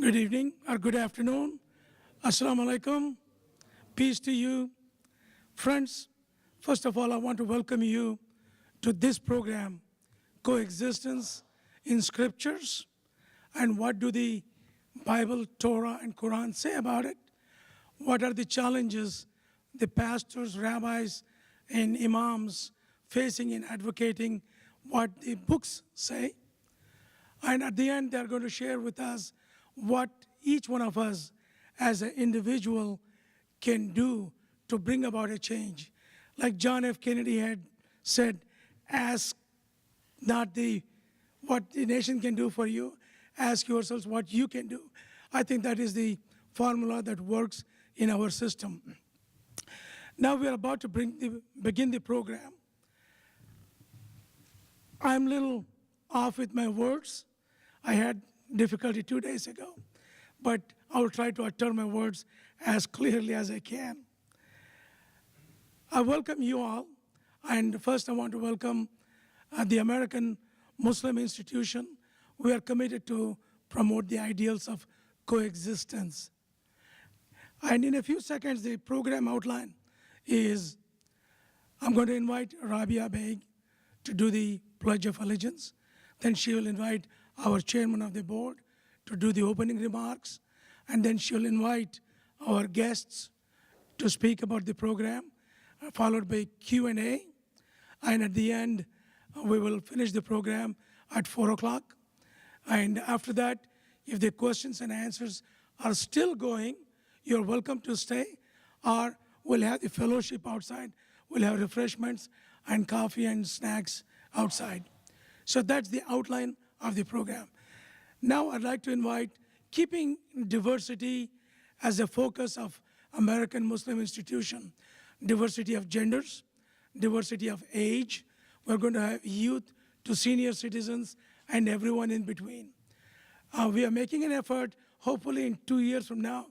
Good evening or good afternoon. Assalamu alaikum. Peace to you. Friends, first of all, I want to welcome you to this program, Coexistence in Scriptures. And what do the Bible, Torah, and Quran say about it? What are the challenges the pastors, rabbis, and imams facing in advocating what the books say? And at the end, they're going to share with us what each one of us as an individual can do to bring about a change. Like John F. Kennedy had said, ask not what the nation can do for you, ask yourselves what you can do. I think that is the formula that works in our system. Now we are about to begin the program. I'm a little off with my words. I had difficulty 2 days ago, but I will try to utter my words as clearly as I can. I welcome you all, and first I want to welcome the American Muslim Institution. We are committed to promote the ideals of coexistence. And in a few seconds, the program outline is I'm going to invite Rabbi to do the Pledge of Allegiance. Then she will invite our chairman of the board to do the opening remarks. And then she'll invite our guests to speak about the program, followed by Q&A. And at the end, we will finish the program at 4 o'clock. And after that, if the questions and answers are still going, you're welcome to stay, or we'll have the fellowship outside. We'll have refreshments and coffee and snacks outside. So that's the outline of the program. Now I'd like to invite, keeping diversity as a focus of American Muslim Institution, diversity of genders, diversity of age. We're going to have youth to senior citizens and everyone in between. We are making an effort, hopefully in 2 years from now,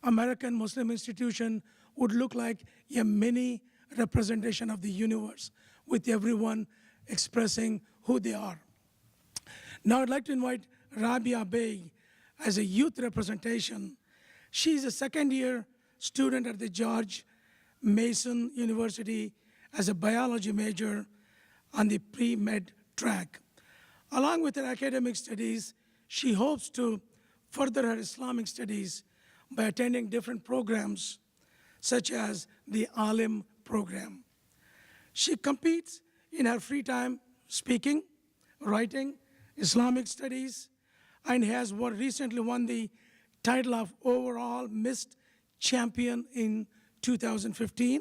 American Muslim Institution would look like a mini representation of the universe, with everyone expressing who they are. Now I'd like to invite Rabbi as a youth representation. She's a second-year student at the George Mason University as a biology major on the pre-med track. Along with her academic studies, she hopes to further her Islamic studies by attending different programs, such as the Alim program. She competes in her free time speaking, writing, Islamic studies, and has recently won the title of overall Miss Champion in 2015.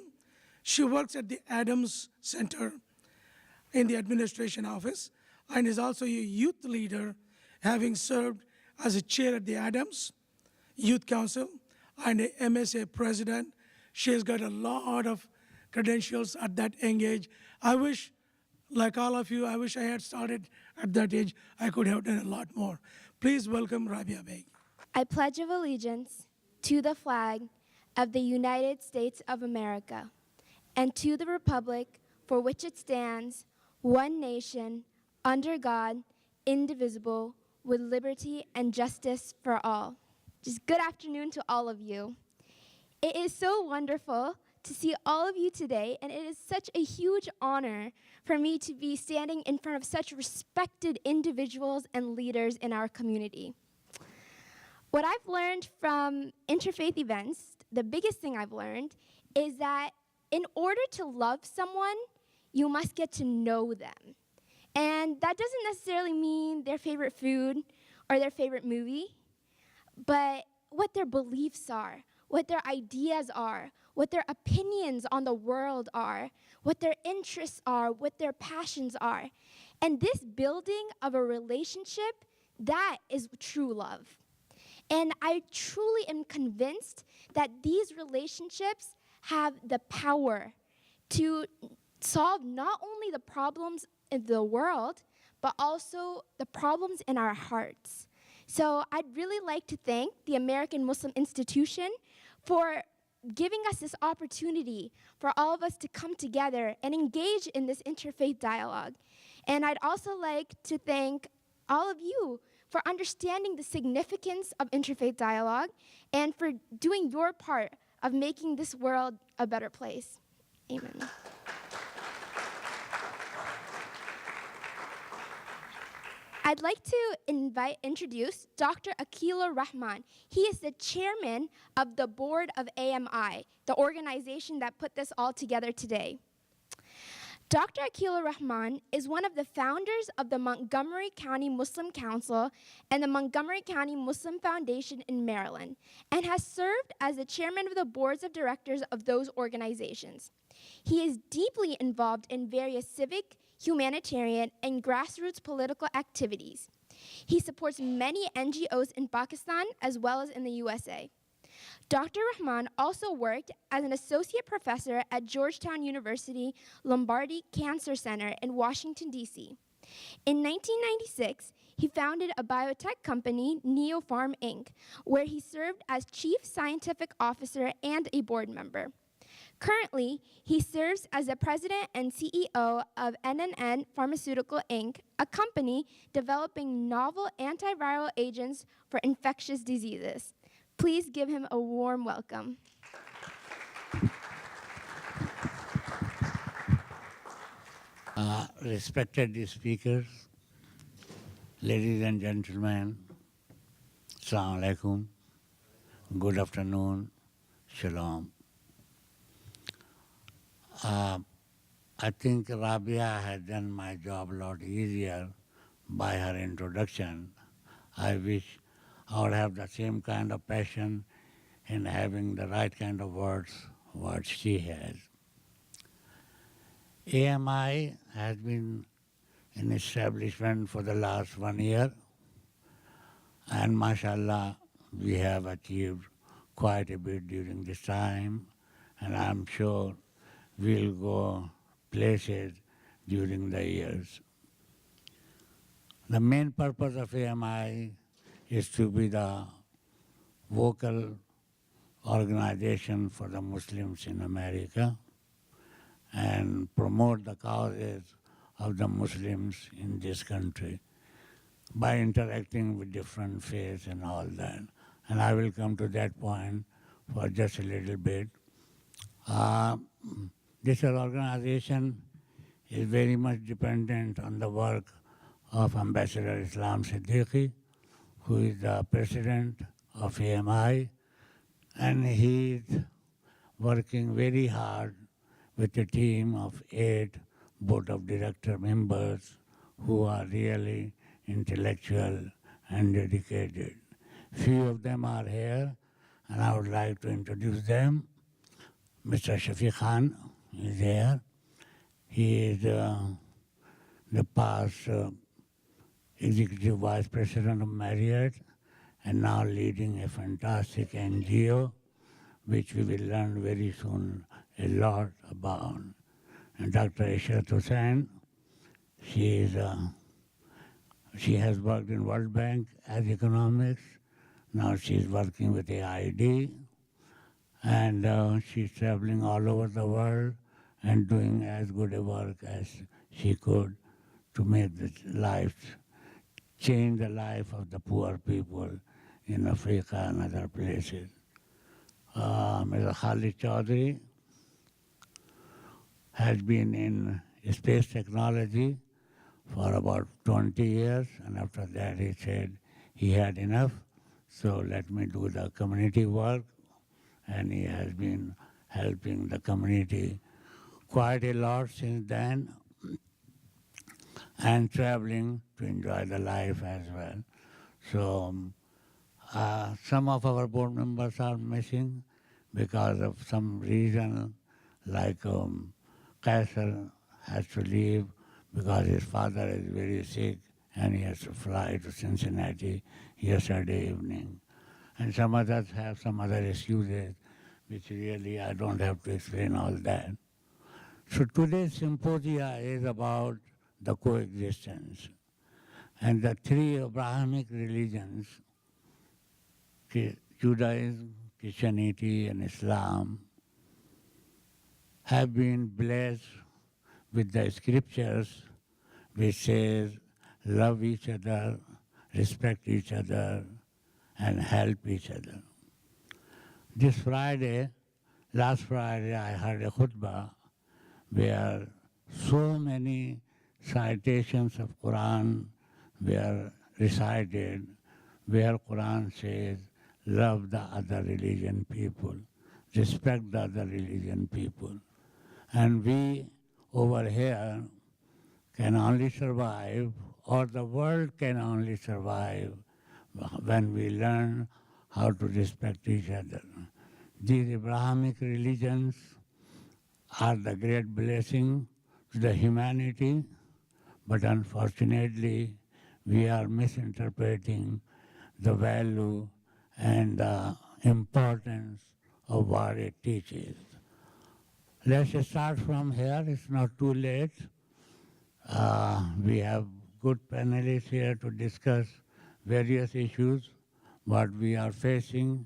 She works at the Adams Center in the administration office and is also a youth leader, having served as a chair at the Adams Youth Council and a MSA president. She has got a lot of credentials at that young age. I wish, like all of you, I wish I had started at that age. I could have done a lot more. Please welcome Rabbi. I pledge of allegiance to the flag of the United States of America and to the republic for which it stands, one nation, under God, indivisible, with liberty and justice for all. Just good afternoon to all of you. It is so wonderful to see all of you today, and it is such a huge honor for me to be standing in front of such respected individuals and leaders in our community. What I've learned from interfaith events, the biggest thing I've learned, is that in order to love someone, you must get to know them. And that doesn't necessarily mean their favorite food or their favorite movie, but what their beliefs are, what their ideas are, what their opinions on the world are, what their interests are, what their passions are. And this building of a relationship, that is true love. And I truly am convinced that these relationships have the power to solve not only the problems in the world, but also the problems in our hearts. So I'd really like to thank the American Muslim Institution for giving us this opportunity for all of us to come together and engage in this interfaith dialogue. And I'd also like to thank all of you for understanding the significance of interfaith dialogue, and for doing your part of making this world a better place. Amen. I'd like to introduce Dr. Akilur Rahman. He is the chairman of the board of AMI, the organization that put this all together today. Dr. Akilur Rahman is one of the founders of the Montgomery County Muslim Council and the Montgomery County Muslim Foundation in Maryland, and has served as the chairman of the boards of directors of those organizations. He is deeply involved in various civic, humanitarian, and grassroots political activities. He supports many NGOs in Pakistan as well as in the USA. Dr. Rahman also worked as an associate professor at Georgetown University Lombardi Cancer Center in Washington, D.C. In 1996, he founded a biotech company, Neopharm Inc., where he served as chief scientific officer and a board member. Currently, he serves as the president and CEO of NNN Pharmaceutical Inc., a company developing novel antiviral agents for infectious diseases. Please give him a warm welcome. Respected speakers, ladies and gentlemen, Assalamu alaikum, good afternoon, shalom. I think Rabbi has done my job a lot easier by her introduction. I wish I would have the same kind of passion in having the right kind of words what she has. AMI has been in establishment for the last 1 year, and mashallah, we have achieved quite a bit during this time, and I'm sure we'll go places during the years. The main purpose of AMI is to be the vocal organization for the Muslims in America and promote the causes of the Muslims in this country by interacting with different faiths and all that. And I will come to that point for just a little bit. This organization is very much dependent on the work of Ambassador Islam Siddiqui, who is the president of AMI, and he is working very hard with a team of 8 board of director members who are really intellectual and dedicated. Few of them are here, and I would like to introduce them. Mr. Shafiq Khan is here. He is the past executive vice president of Marriott and now leading a fantastic NGO, which we will learn very soon a lot about. And Dr. Ishrat Hussain, she has worked in World Bank as economics. Now she's working with AID, and she's traveling all over the world and doing as good a work as she could to make change the life of the poor people in Africa and other places. Mr. Khalid Chaudhry has been in space technology for about 20 years, and after that he said he had enough, so let me do the community work, and he has been helping the community quite a lot since then, and traveling to enjoy the life as well. So some of our board members are missing because of some reason, like Kaisar has to leave because his father is very sick and he has to fly to Cincinnati yesterday evening. And some others have some other excuses, which really I don't have to explain all that. So today's symposia is about the coexistence. And the 3 Abrahamic religions, Judaism, Christianity, and Islam, have been blessed with the scriptures which says, love each other respect each other, and help each other. This Friday, last Friday, I heard a khutbah where so many citations of Quran were recited, where Quran says, love the other religion people, respect the other religion people. And we over here can only survive, or the world can only survive, when we learn how to respect each other. These Abrahamic religions are the great blessing to the humanity, but unfortunately, we are misinterpreting the value and the importance of what it teaches. Let's start from here. It's not too late. We have good panelists here to discuss various issues, what we are facing,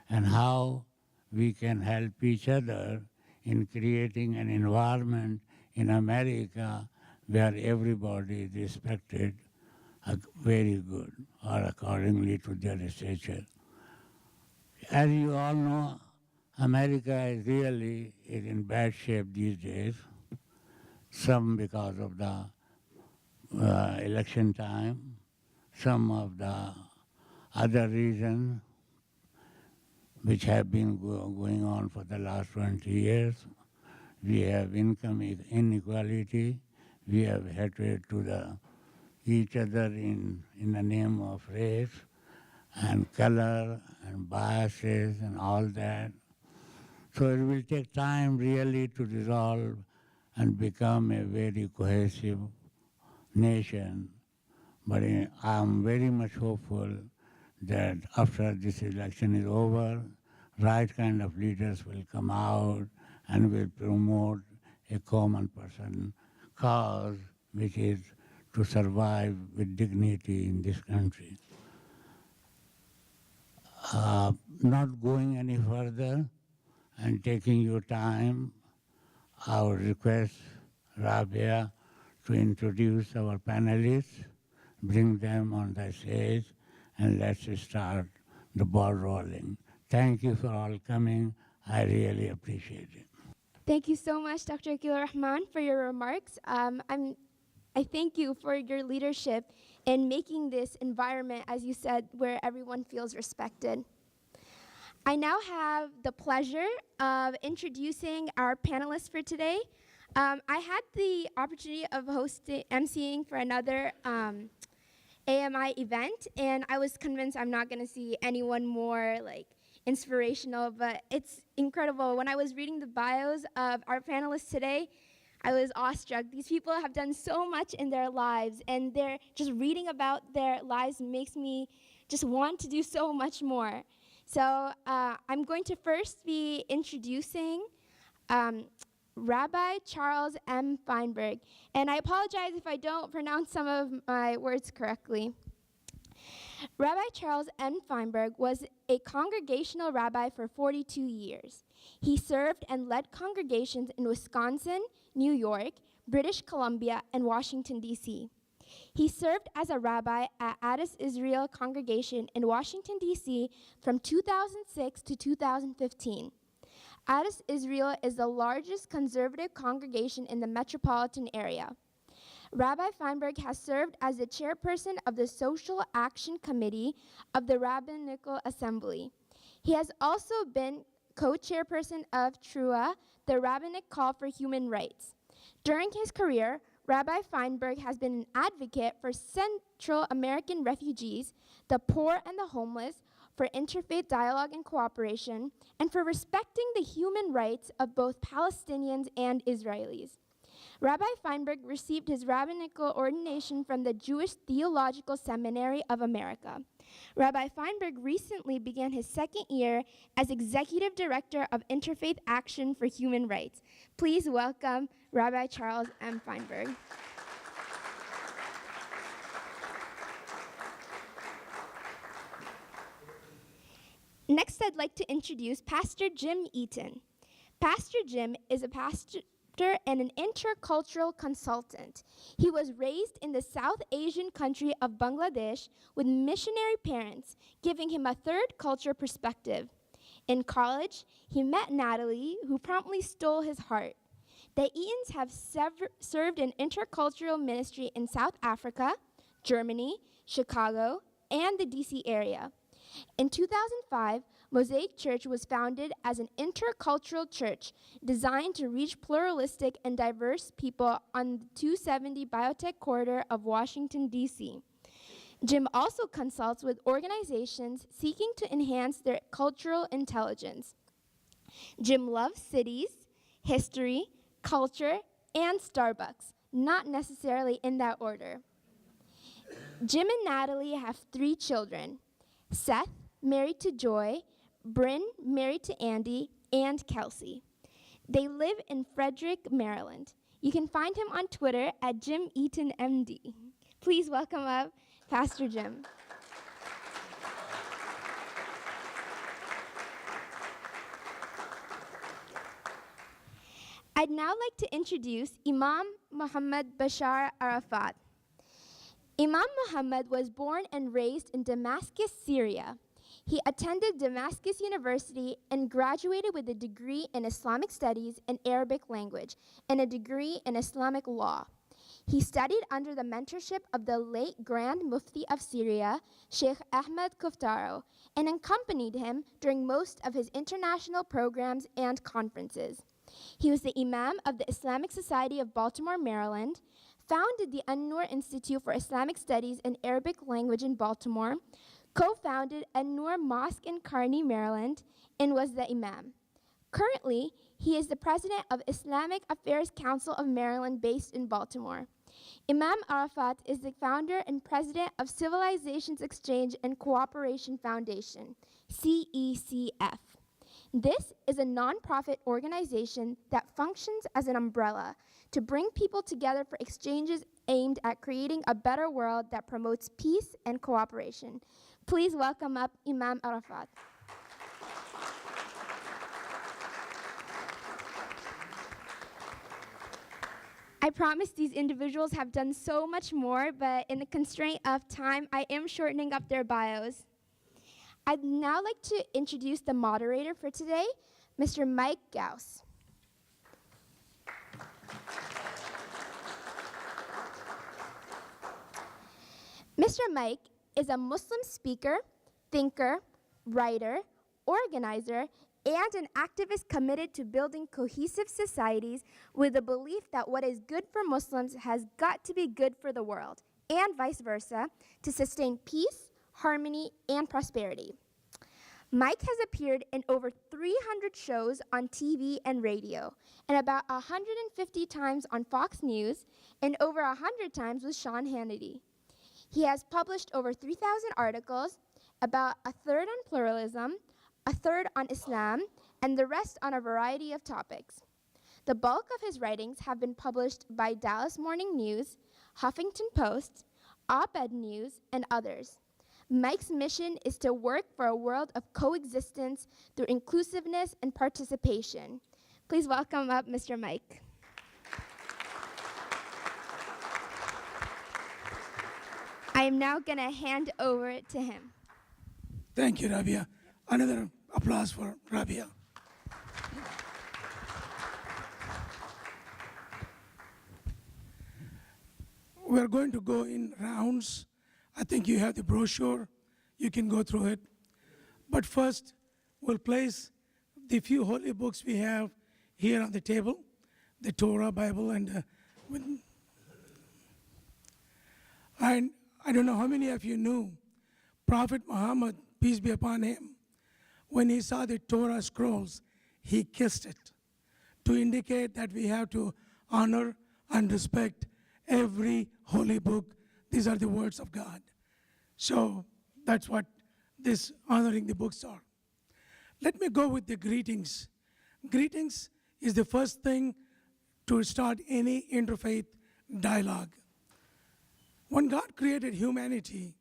and how we can help each other in creating an environment in America where everybody is respected very good, or accordingly to their stature. As you all know, America is really in bad shape these days, some because of the election time, some of the other reasons which have been going on for the last 20 years. We have income inequality, we have hatred to each other in the name of race and color and biases and all that. So it will take time really to resolve and become a very cohesive nation. But I'm very much hopeful that after this election is over, right kind of leaders will come out and will promote a common person cause, which is to survive with dignity in this country. Not going any further and taking your time, I would request Rabia to introduce our panelists, bring them on the stage, and let's start the ball rolling. Thank you for all coming. I really appreciate it. Thank you so much, Dr. Akil Rahman, for your remarks. I thank you for your leadership in making this environment, as you said, where everyone feels respected. I now have the pleasure of introducing our panelists for today. I had the opportunity of emceeing for another AMI event, and I was convinced I'm not going to see anyone more inspirational, but it's incredible. When I was reading the bios of our panelists today, I was awestruck. These people have done so much in their lives, and they're just reading about their lives makes me just want to do so much more. So I'm going to first be introducing Rabbi Charles M. Feinberg. And I apologize if I don't pronounce some of my words correctly. Rabbi Charles M. Feinberg was a congregational rabbi for 42 years. He served and led congregations in Wisconsin, New York, British Columbia, and Washington, D.C. He served as a rabbi at Addis Israel Congregation in Washington, D.C. from 2006 to 2015. Addis Israel is the largest conservative congregation in the metropolitan area. Rabbi Feinberg has served as the chairperson of the Social Action Committee of the Rabbinical Assembly. He has also been co-chairperson of TRUA, the Rabbinic Call for Human Rights. During his career, Rabbi Feinberg has been an advocate for Central American refugees, the poor and the homeless, for interfaith dialogue and cooperation, and for respecting the human rights of both Palestinians and Israelis. Rabbi Feinberg received his rabbinical ordination from the Jewish Theological Seminary of America. Rabbi Feinberg recently began his second year as Executive Director of Interfaith Action for Human Rights. Please welcome Rabbi Charles M. Feinberg. Next, I'd like to introduce Pastor Jim Eaton. Pastor Jim is a and an intercultural consultant. He was raised in the South Asian country of Bangladesh with missionary parents, giving him a third culture perspective. In college, he met Natalie, who promptly stole his heart. The Eatons have served in intercultural ministry in South Africa, Germany, Chicago, and the DC area. In 2005, Mosaic Church was founded as an intercultural church designed to reach pluralistic and diverse people on the 270 Biotech Corridor of Washington, D.C. Jim also consults with organizations seeking to enhance their cultural intelligence. Jim loves cities, history, culture, and Starbucks, not necessarily in that order. Jim and Natalie have 3 children: Seth, married to Joy, Bryn, married to Andy, and Kelsey. They live in Frederick, Maryland. You can find him on Twitter at Jim Eaton MD. Please welcome up Pastor Jim. I'd now like to introduce Imam Muhammad Bashar Arafat. Imam Muhammad was born and raised in Damascus, Syria. He attended Damascus University and graduated with a degree in Islamic Studies and Arabic language and a degree in Islamic law. He studied under the mentorship of the late Grand Mufti of Syria, Sheikh Ahmed Kuftaro, and accompanied him during most of his international programs and conferences. He was the Imam of the Islamic Society of Baltimore, Maryland, founded the An-Nur Institute for Islamic Studies and Arabic Language in Baltimore, co-founded An-Nur Mosque in Kearney, Maryland, and was the Imam. Currently, he is the president of Islamic Affairs Council of Maryland based in Baltimore. Imam Arafat is the founder and president of Civilizations Exchange and Cooperation Foundation, CECF. This is a nonprofit organization that functions as an umbrella to bring people together for exchanges aimed at creating a better world that promotes peace and cooperation. Please welcome up Imam Arafat. I promise these individuals have done so much more, but in the constraint of time, I am shortening up their bios. I'd now like to introduce the moderator for today, Mr. Mike Ghouse. Mr. Mike is a Muslim speaker, thinker, writer, organizer, and an activist committed to building cohesive societies with the belief that what is good for Muslims has got to be good for the world, and vice versa, to sustain peace, harmony, and prosperity. Mike has appeared in over 300 shows on TV and radio, and about 150 times on Fox News, and over 100 times with Sean Hannity. He has published over 3,000 articles, about a third on pluralism, a third on Islam, and the rest on a variety of topics. The bulk of his writings have been published by Dallas Morning News, Huffington Post, Op-Ed News, and others. Mike's mission is to work for a world of coexistence through inclusiveness and participation. Please welcome up Mr. Mike. I am now going to hand over to him. Thank you, Rabia. Another applause for Rabia. We're going to go in rounds. I think you have the brochure. You can go through it. But first, we'll place the few holy books we have here on the table, the Torah, Bible, and I don't know how many of you knew Prophet Muhammad, peace be upon him, when he saw the Torah scrolls, he kissed it to indicate that we have to honor and respect every holy book. These are the words of God. So that's what this honoring the books are. Let me go with the greetings. Greetings is the first thing to start any interfaith dialogue. When God created humanity,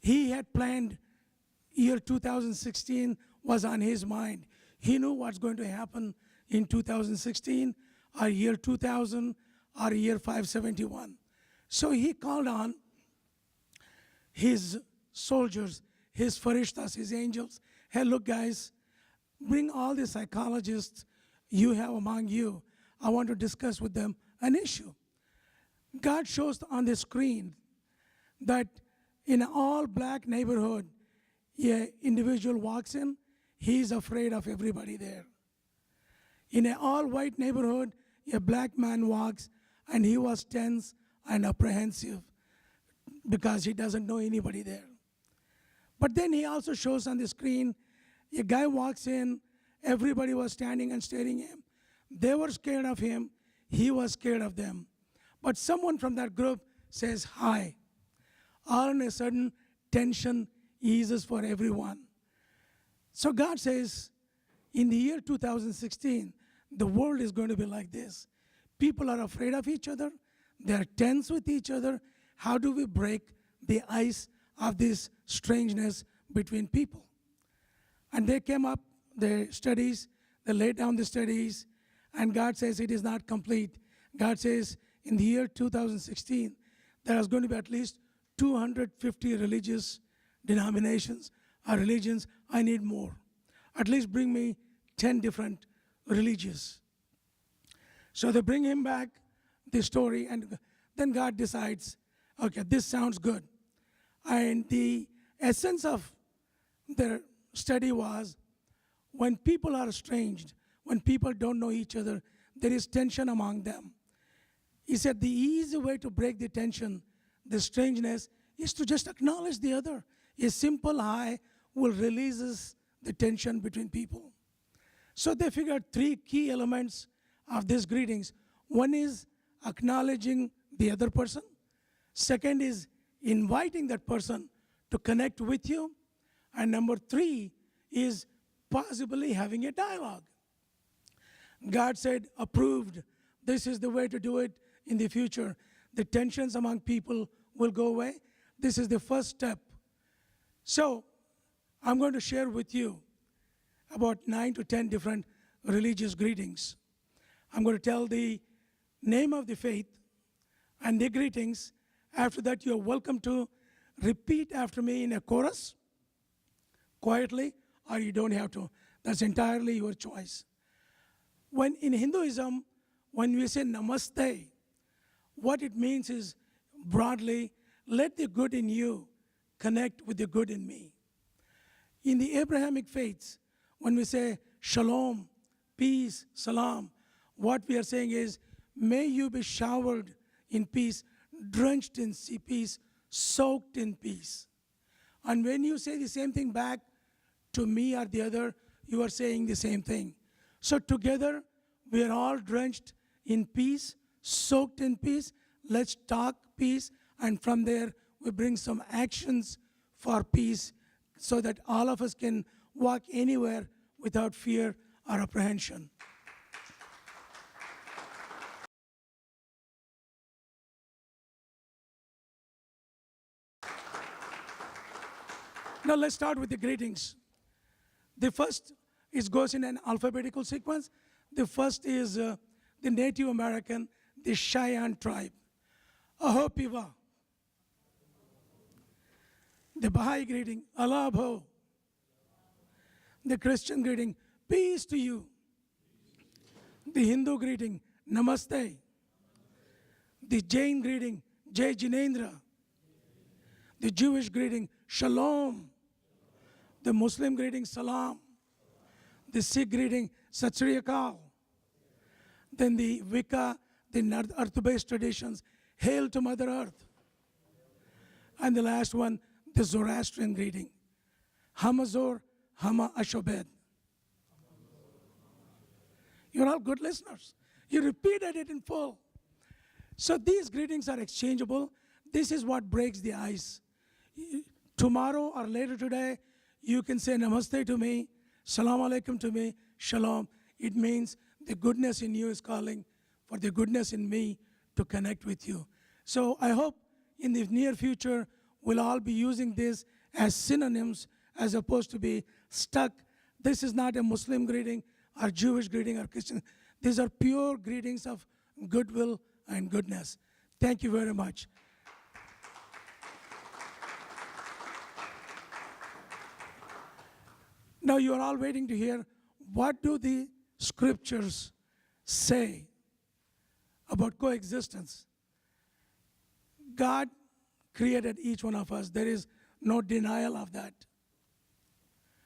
he had planned, year 2016 was on his mind. He knew what's going to happen in 2016. or year 2000, or year 571. So he called on his soldiers, his farishtas, his angels. Hey, look, guys, bring all the psychologists you have among you. I want to discuss with them an issue. God shows on the screen that in an all-black neighborhood, an individual walks in, he's afraid of everybody there. In an all-white neighborhood, a black man walks, and he was tense and apprehensive because he doesn't know anybody there. But then he also shows on the screen, a guy walks in, everybody was standing and staring at him. They were scared of him, he was scared of them. But someone from that group says hi. All of a sudden, tension eases for everyone. So God says, in the year 2016, the world is going to be like this. People are afraid of each other. They are tense with each other. How do we break the ice of this strangeness between people? And they came up, their studies, they laid down the studies, and God says it is not complete. God says in the year 2016, there is going to be at least 250 religious denominations or religions. I need more. At least bring me 10 different religions. So they bring him back the story, and then God decides, okay, this sounds good. And the essence of their study was, when people are estranged, when people don't know each other, there is tension among them. He said the easy way to break the tension, the strangeness, is to just acknowledge the other. A simple hi will release the tension between people. So they figured 3 key elements of these greetings. One is acknowledging the other person. Second is inviting that person to connect with you. And number 3 is possibly having a dialogue. God said, approved. This is the way to do it in the future. The tensions among people will go away. This is the first step. So I'm going to share with you about 9 to 10 different religious greetings. I'm going to tell the name of the faith and the greetings. After that, you're welcome to repeat after me in a chorus, quietly, or you don't have to. That's entirely your choice. When in Hinduism, when we say namaste, what it means is broadly, let the good in you connect with the good in me. In the Abrahamic faiths, when we say shalom, peace, salam, what we are saying is, may you be showered in peace, drenched in peace, soaked in peace. And when you say the same thing back to me or the other, you are saying the same thing. So together, we are all drenched in peace, soaked in peace. Let's talk peace, and from there, we bring some actions for peace so that all of us can walk anywhere without fear or apprehension. Now let's start with the greetings. The first goes in an alphabetical sequence. The first is the Native American, the Cheyenne tribe. Aho Piva. The Baha'i greeting, Allah Abho. The Christian greeting, peace to you. The Hindu greeting, Namaste. The Jain greeting, Jai Jinendra. The Jewish greeting, Shalom. The Muslim greeting, Salam. The Sikh greeting, Sat Sri Akal. Then the Wicca, the earth-based traditions, Hail to Mother Earth. And the last one, the Zoroastrian greeting, Hamazor, Hama Ashobed. You're all good listeners. You repeated it in full. So these greetings are exchangeable. This is what breaks the ice. Tomorrow or later today, you can say namaste to me, salam alaikum to me, shalom. It means the goodness in you is calling for the goodness in me to connect with you. So I hope in the near future, we'll all be using this as synonyms as opposed to be stuck. This is not a Muslim greeting or Jewish greeting or Christian. These are pure greetings of goodwill and goodness. Thank you very much. Now you are all waiting to hear, what do the scriptures say about coexistence? God created each one of us. There is no denial of that.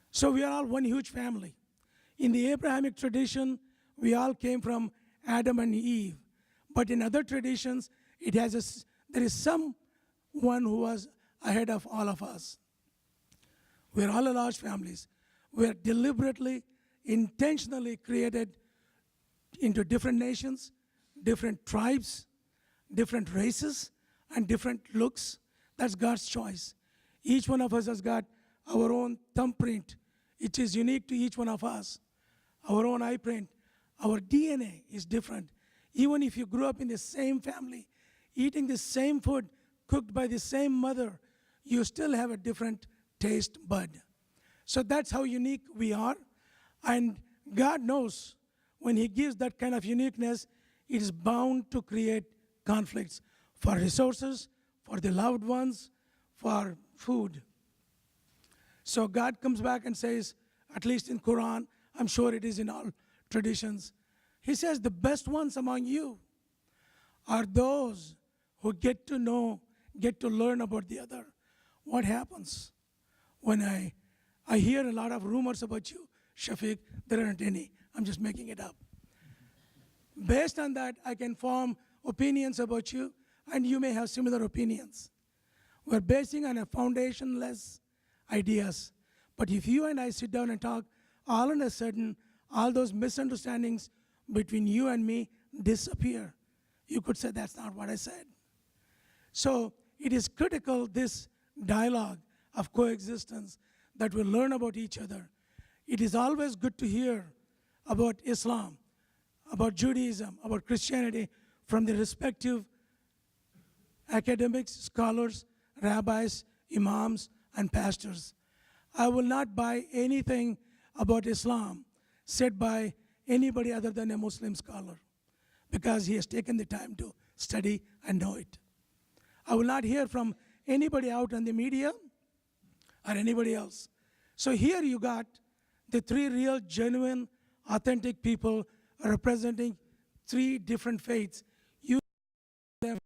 So we are all one huge family. In the Abrahamic tradition, we all came from Adam and Eve. But in other traditions, there is someone who was ahead of all of us. We are all a large families. We are deliberately, intentionally created into different nations, different tribes, different races, and different looks. That's God's choice. Each one of us has got our own thumbprint. It is unique to each one of us. Our own eye print. Our DNA is different. Even if you grew up in the same family, eating the same food, cooked by the same mother, you still have a different taste bud. So that's how unique we are. And God knows when He gives that kind of uniqueness, it is bound to create conflicts for resources, for the loved ones, for food. So God comes back and says, at least in Quran, I'm sure it is in all traditions, He says the best ones among you are those who get to know, get to learn about the other. What happens when I hear a lot of rumors about you, Shafiq? There aren't any. I'm just making it up. Based on that, I can form opinions about you, and you may have similar opinions. We're basing on a foundationless ideas. But if you and I sit down and talk, all of a sudden, all those misunderstandings between you and me disappear. You could say, that's not what I said. So it is critical, this dialogue of coexistence, that we learn about each other. It is always good to hear about Islam, about Judaism, about Christianity from the respective academics, scholars, rabbis, imams, and pastors. I will not buy anything about Islam said by anybody other than a Muslim scholar, because he has taken the time to study and know it. I will not hear from anybody out on the media or anybody else. So here you got the three real, genuine, authentic people representing three different faiths. You them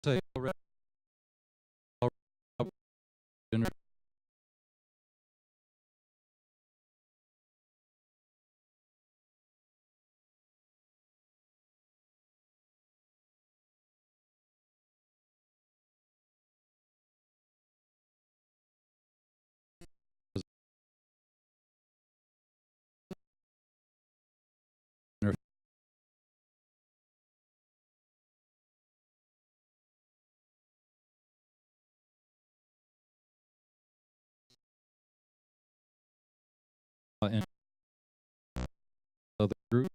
say already, and the group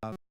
uh,